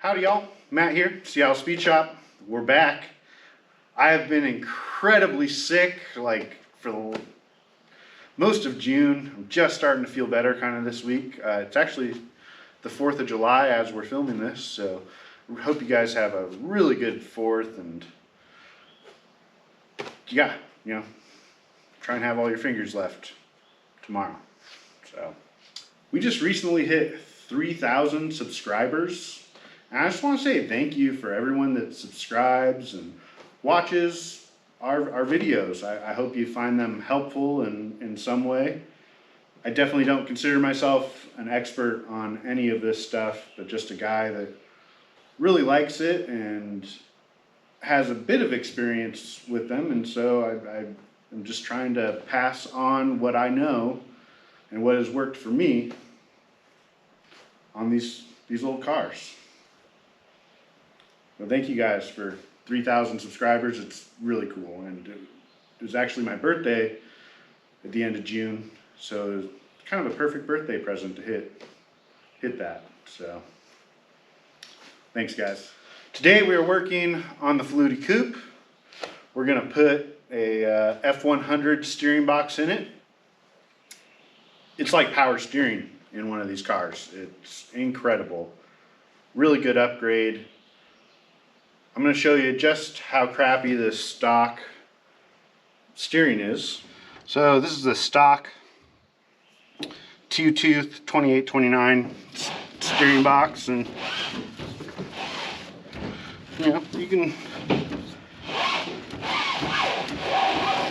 Howdy y'all, Matt here, Seattle Speed Shop. We're back. I have been incredibly sick for most of June. I'm just starting to feel better kind of this week. It's actually the 4th of July as we're filming this, so we hope you guys have a really good 4th and yeah, try and have all your fingers left tomorrow. So we just recently hit 3,000 subscribers. And I just want to say thank you for everyone that subscribes and watches our videos. I hope you find them helpful in some way. I definitely don't consider myself an expert on any of this stuff, but just a guy that really likes it and has a bit of experience with them. And so I'm just trying to pass on what I know and what has worked for me on these old cars. Well, thank you guys for 3,000 subscribers. It's really cool, and it was actually my birthday at the end of June, so it was kind of a perfect birthday present to hit that. So thanks, guys. Today we are working on the Flutie Coupe. We're gonna put a F100 steering box in it. It's like power steering in one of these cars. It's incredible. Really good upgrade. I'm going to show you just how crappy this stock steering is. So this is the stock 2-tooth 2829 steering box, and you can,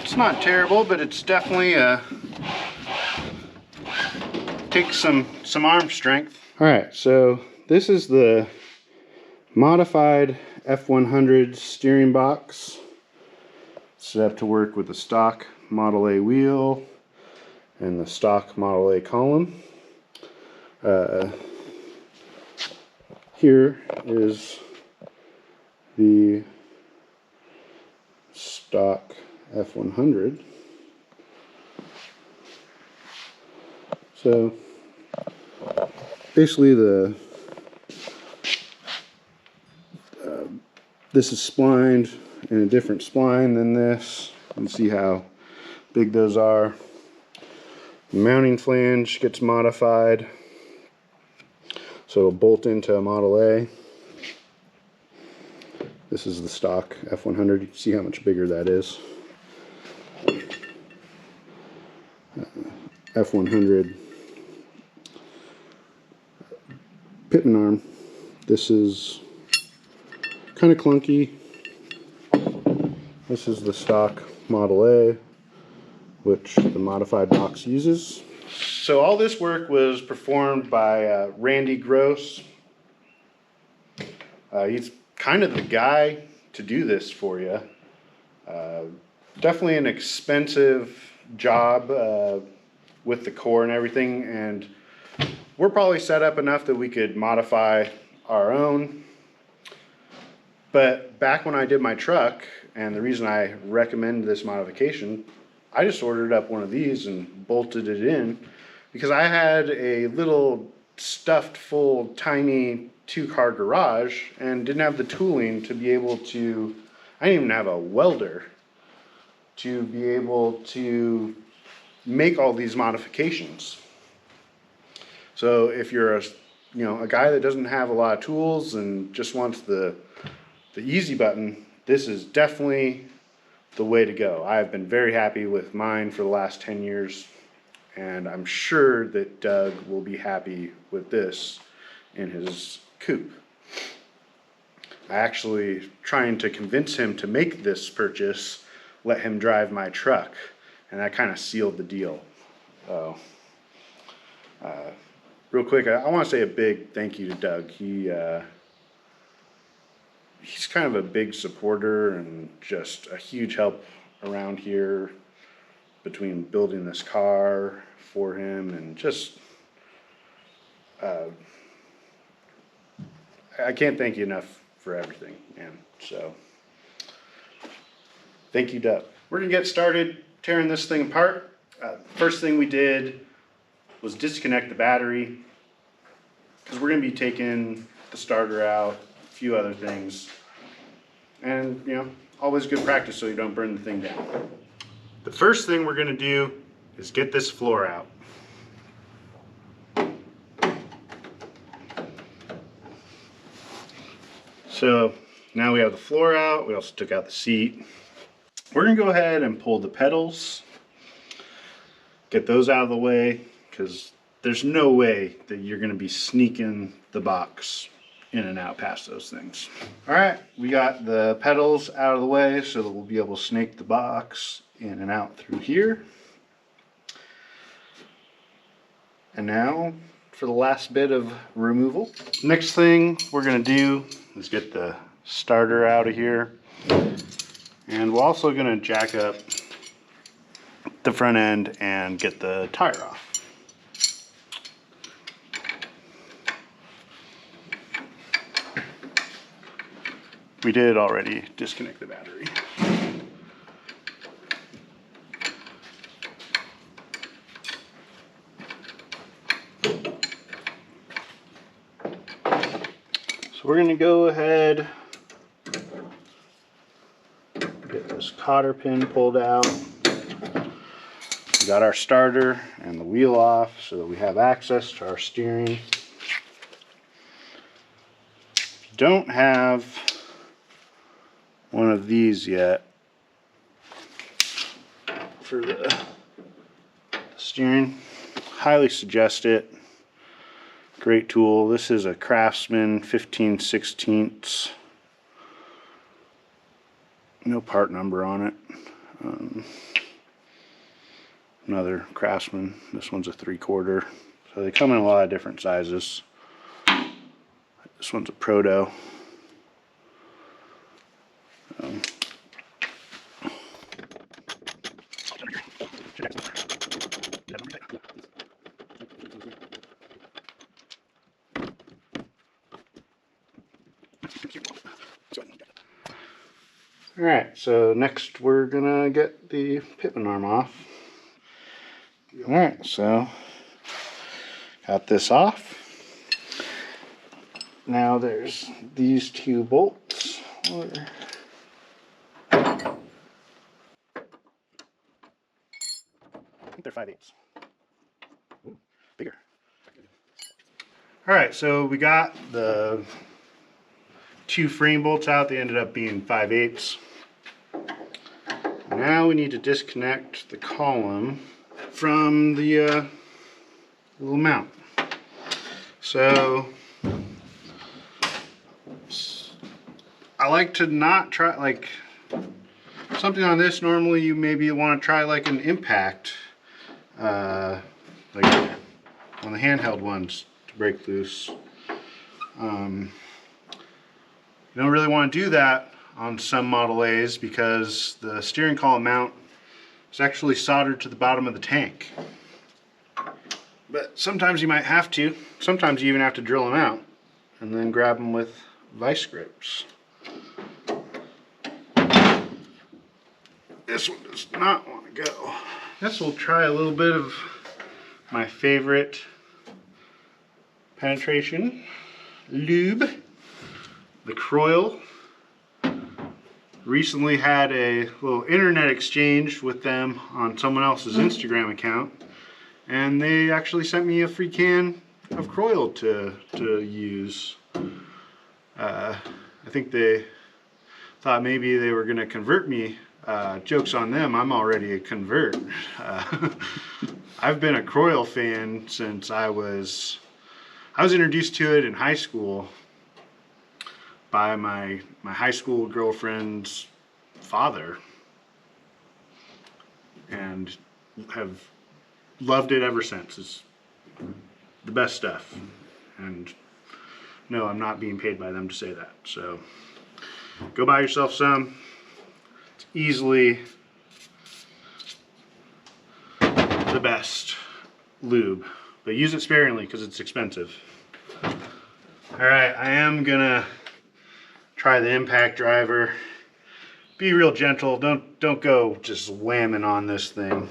it's not terrible, but it's definitely takes some arm strength. All right, so this is the modified F100 steering box, set up to work with the stock Model A wheel and the stock Model A column. Here is the stock F100. So basically this is splined in a different spline than this. You can see how big those are. The mounting flange gets modified, so it'll bolt into a Model A. This is the stock F100. You can see how much bigger that is. F100 pitman arm. This is kind of clunky. This is the stock Model A, which the modified box uses. So all this work was performed by Randy Gross. He's kind of the guy to do this for you. Definitely an expensive job with the core and everything, and we're probably set up enough that we could modify our own. But back when I did my truck, and the reason I recommend this modification, I just ordered up one of these and bolted it in because I had a little stuffed full tiny 2-car garage and didn't have the tooling to be able to, I didn't even have a welder to be able to make all these modifications. So if you're a guy that doesn't have a lot of tools and just wants the easy button, this is definitely the way to go. I've been very happy with mine for the last 10 years, and I'm sure that Doug will be happy with this in his coupe. I actually trying to convince him to make this purchase, let him drive my truck, and that kind of sealed the deal. So, real quick, I want to say a big thank you to Doug. He's kind of a big supporter and just a huge help around here between building this car for him and just I can't thank you enough for everything, man. So thank you, Doug. We're gonna get started tearing this thing apart. First thing we did was disconnect the battery, because we're going to be taking the starter out, a few other things. And, you know, always good practice so you don't burn the thing down. The first thing we're gonna do is get this floor out. So now we have the floor out, we also took out the seat. We're gonna go ahead and pull the pedals, get those out of the way, because there's no way that you're gonna be sneaking the box in and out past those things. All right, we got the pedals out of the way so that we'll be able to snake the box in and out through here. And now for the last bit of removal. Next thing we're gonna do is get the starter out of here. And we're also gonna jack up the front end and get the tire off. We did already disconnect the battery. So we're gonna go ahead, get this cotter pin pulled out. We got our starter and the wheel off so that we have access to our steering. If you don't have one of these yet for the steering, highly suggest it. Great tool. This is a Craftsman 15/16. No part number on it. Another Craftsman. This one's a 3/4. So they come in a lot of different sizes. This one's a Proto. Alright, so next we're gonna get the pitman arm off. Alright, so got this off. Now there's these two bolts. I think they're 5/8. Ooh, bigger. Alright, so we got the two frame bolts out. They ended up being 5/8. Now we need to disconnect the column from the little mount. So I like to not try like something on this. Normally you maybe want to try like an impact, like on the handheld ones to break loose. You don't really want to do that on some Model A's because the steering column mount is actually soldered to the bottom of the tank. But sometimes you might have to. Sometimes you even have to drill them out and then grab them with vice grips. This one does not want to go. Guess we'll try a little bit of my favorite penetration lube, the Croyle. Recently had a little internet exchange with them on someone else's Instagram account, and they actually sent me a free can of Croyle to use. I think they thought maybe they were going to convert me. Joke's on them, I'm already a convert. I've been a Croyle fan since I was introduced to it in high school by my high school girlfriend's father, and have loved it ever since. It's the best stuff, and no, I'm not being paid by them to say that. So go buy yourself some. It's easily the best lube, but use it sparingly because it's expensive. Alright, I am gonna try the impact driver. Be real gentle. Don't go just whamming on this thing.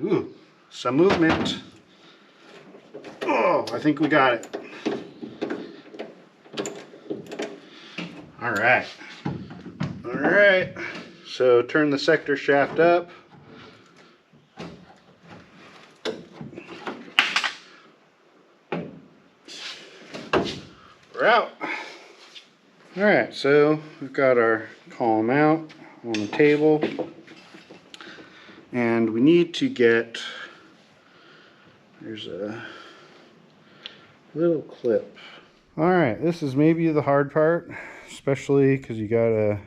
Ooh, some movement. Oh, I think we got it. All right. All right. So turn the sector shaft up. We're out. All right, so we've got our column out on the table, and we need to get, there's a little clip. All right, this is maybe the hard part, especially because you gotta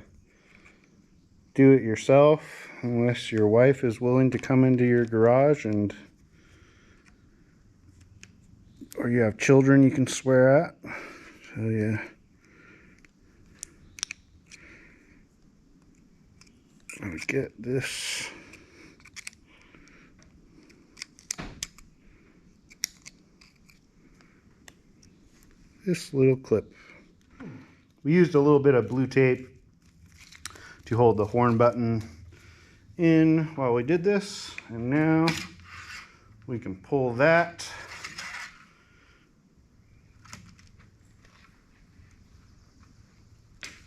do it yourself unless your wife is willing to come into your garage and, or you have children you can swear at. So yeah. I would get this. This little clip. We used a little bit of blue tape to hold the horn button in while we did this, and now we can pull that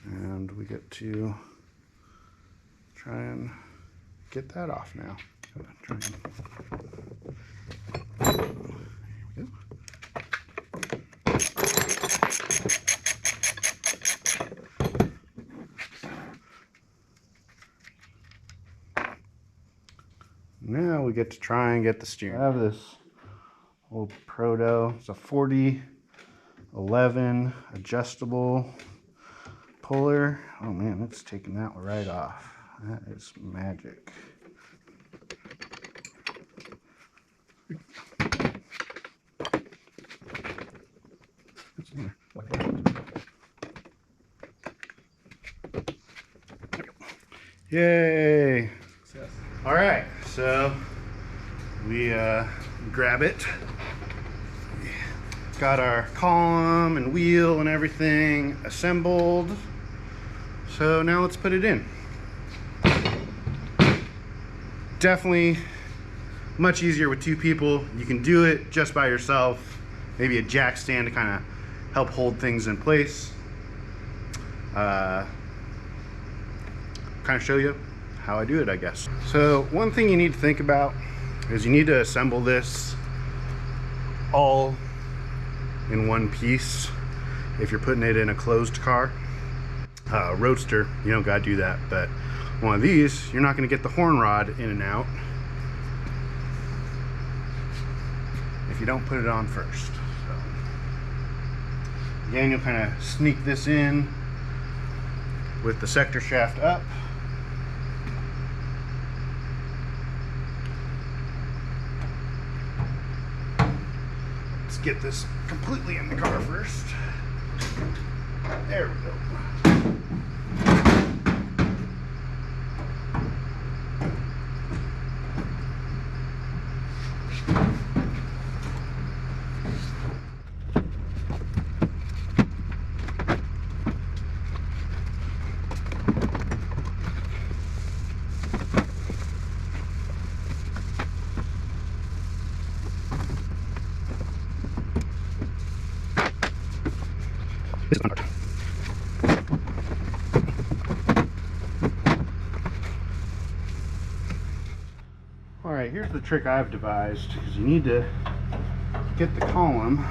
and we get to try and get that off now. Try and... There we go. Now we get to try and get the steering. I have this old Proto. It's a 4011 adjustable puller. Oh man, it's taking that right off. That is magic. Yay! Success. All right, so we grab it. Got our column and wheel and everything assembled. So now let's put it in. Definitely much easier with two people. You can do it just by yourself. Maybe a jack stand to kind of help hold things in place. Kind of show you how I do it, I guess. So one thing you need to think about is you need to assemble this all in one piece if you're putting it in a closed car. Roadster, you don't gotta do that, but one of these, you're not gonna get the horn rod in and out if you don't put it on first. So again, you'll kind of sneak this in with the sector shaft up. Let's get this completely in the car first. There we go. This is the fun part. Alright, here's the trick I've devised, because you need to get the column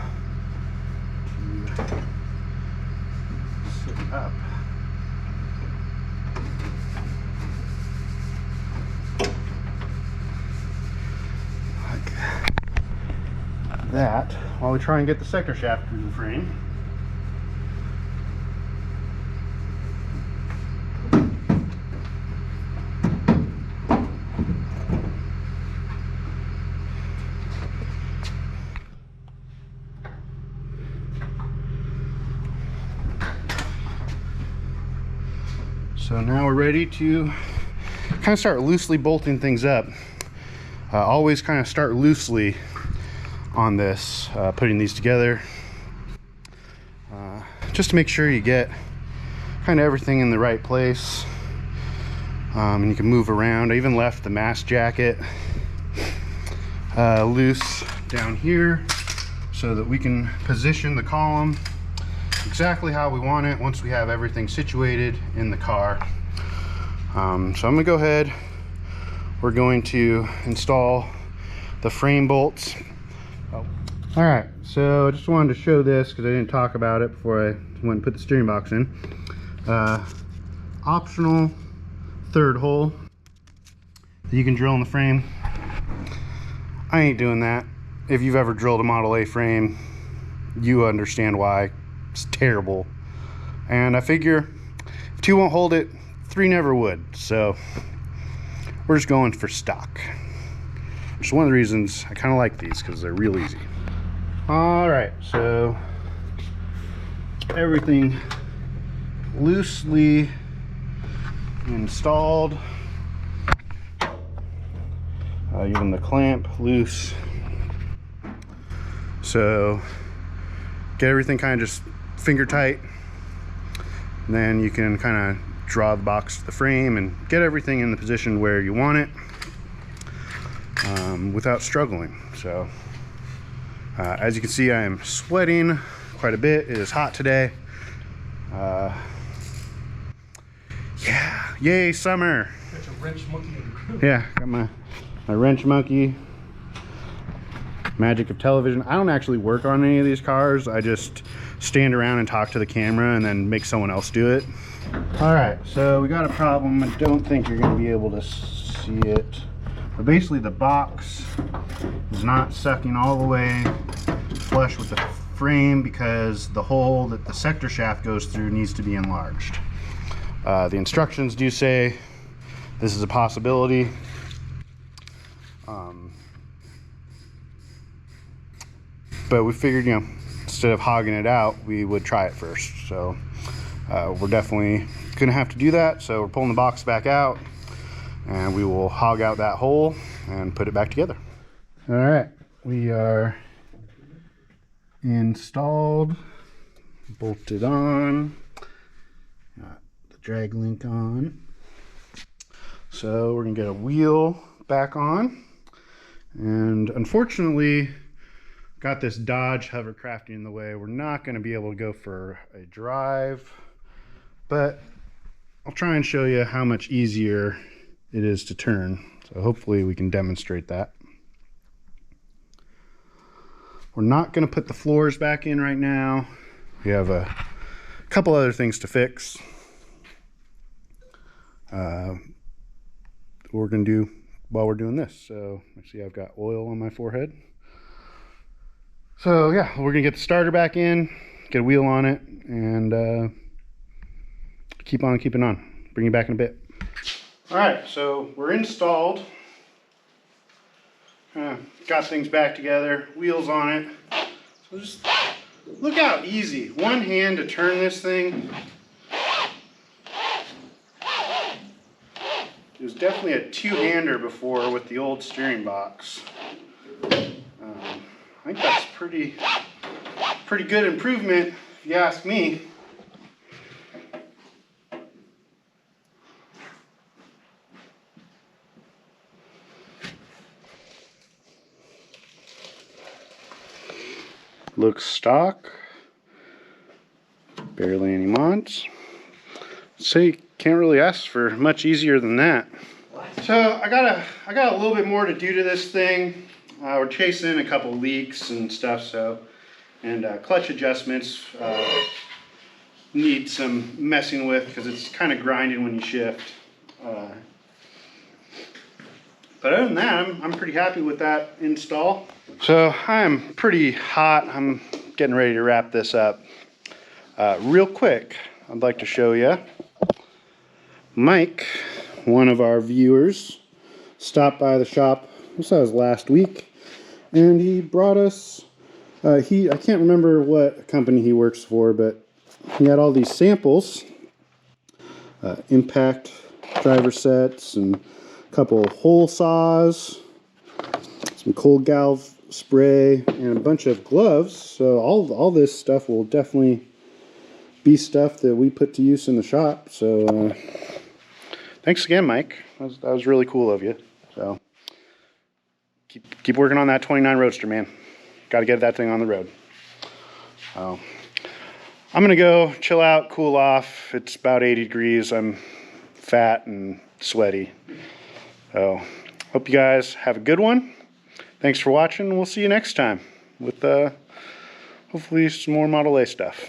to sit up. Like that, while we try and get the sector shaft through the frame. So now we're ready to kind of start loosely bolting things up. Always kind of start loosely on this, putting these together. Just to make sure you get kind of everything in the right place. And you can move around. I even left the mast jacket loose down here so that we can position the column exactly how we want it once we have everything situated in the car. So I'm gonna go ahead. We're going to install the frame bolts. Oh. All right, so I just wanted to show this because I didn't talk about it before I went and put the steering box in. Optional third hole that you can drill in the frame. I ain't doing that. If you've ever drilled a Model A frame, you understand why. It's terrible. And I figure if 2 won't hold it, 3 never would. So we're just going for stock. Which is one of the reasons I kind of like these, because they're real easy. All right, so everything loosely installed. Even the clamp loose. So get everything kind of just finger tight, and then you can kind of draw the box to the frame and get everything in the position where you want it without struggling. So as you can see, I am sweating quite a bit. It is hot today. Yeah, yay summer. That's a wrench monkey. Yeah, got my wrench monkey. Magic of television. I don't actually work on any of these cars. I just stand around and talk to the camera and then make someone else do it. All right, so we got a problem. I don't think you're going to be able to see it, but basically the box is not sucking all the way flush with the frame because the hole that the sector shaft goes through needs to be enlarged. The instructions do say this is a possibility. But we figured, you know, instead of hogging it out, we would try it first. So we're definitely gonna have to do that. So we're pulling the box back out and we will hog out that hole and put it back together. All right, we are installed, bolted on, got the drag link on. So we're gonna get a wheel back on, and unfortunately got this Dodge hovercraft in the way. We're not going to be able to go for a drive, but I'll try and show you how much easier it is to turn. So hopefully we can demonstrate that. We're not going to put the floors back in right now. We have a couple other things to fix. We're going to do while we're doing this. So actually I've got oil on my forehead. So yeah, we're gonna get the starter back in, get a wheel on it, and keep on keeping on. Bring you back in a bit. All right, so we're installed. Got things back together, wheels on it. So just look how easy. One hand to turn this thing. It was definitely a two-hander before with the old steering box. I think that's pretty good improvement, if you ask me. Looks stock. Barely any mods. So you can't really ask for much easier than that. So I got a little bit more to do to this thing. We're chasing a couple leaks and stuff, and clutch adjustments need some messing with because it's kind of grinding when you shift. But other than that, I'm pretty happy with that install. So I'm pretty hot. I'm getting ready to wrap this up. Real quick, I'd like to show you Mike, one of our viewers, stopped by the shop. This was last week. And he brought us, I can't remember what company he works for, but he had all these samples, impact driver sets, and a couple hole saws, some cold galv spray, and a bunch of gloves. So all this stuff will definitely be stuff that we put to use in the shop. So thanks again, Mike. That was really cool of you. So keep working on that 29 Roadster, man. Got to get that thing on the road. I'm gonna go chill out, cool off. It's about 80 degrees. I'm fat and sweaty. So, hope you guys have a good one. Thanks for watching. We'll see you next time with hopefully some more Model A stuff.